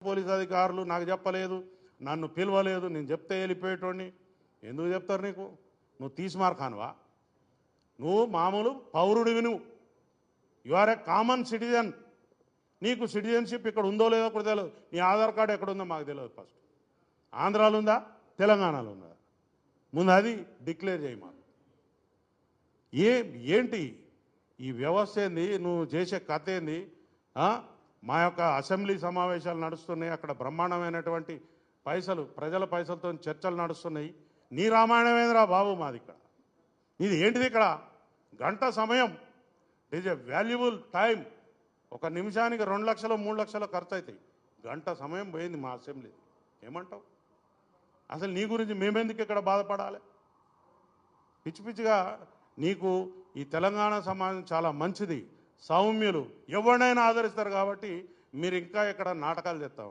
Police అధికారులు నాకు చెప్పలేదు, నన్ను పిలవలేదు, నేను చెప్తే వెళ్ళిపోయేటోడిని. ఎందుకు చెప్తారు నీకు? నువ్వు తీసిమార్ఖానువా? నువ్వు మామూలు పౌరుడివి, నువ్వు you are a common citizen. నీకు సిటిజన్షిప్ ఇక్కడ ఉందో లేదో కూడా తెలియదు. నీ ఆధార్ కార్డు ఎక్కడుందో మాకు తెలియదు. ఫస్ట్ ఆంధ్రాలో ఉందా, తెలంగాణలో ఉందా? ముందు అది డిక్లేర్ చేయి మాకు. ఏంటి ఈ వ్యవస్థ ఏంది? నువ్వు చేసే కథ ఏంది? మా యొక్క అసెంబ్లీ సమావేశాలు నడుస్తున్నాయి, అక్కడ బ్రహ్మాండమైనటువంటి పైసలు, ప్రజల పైసలతో చర్చలు నడుస్తున్నాయి. నీ రామాయణమేంద్రా బాబు మాది ఇక్కడ? ఇది ఏంటిది? ఇక్కడ గంట సమయం, it is a valuable time. ఒక నిమిషానికి 2 లక్షలు 3 లక్షలు ఖర్చు అవుతాయి. గంట సమయం పోయింది మా అసెంబ్లీ. ఏమంటావు? అసలు నీ గురించి మేమెందుకు ఇక్కడ బాధపడాలి? పిచ్చి పిచ్చిగా నీకు ఈ తెలంగాణ సమాజం చాలా మంచిది, సౌమ్యులు, ఎవరినైనా ఆదరిస్తారు. కాబట్టి మీరు ఇంకా ఇక్కడ నాటకాలు చేస్తావు.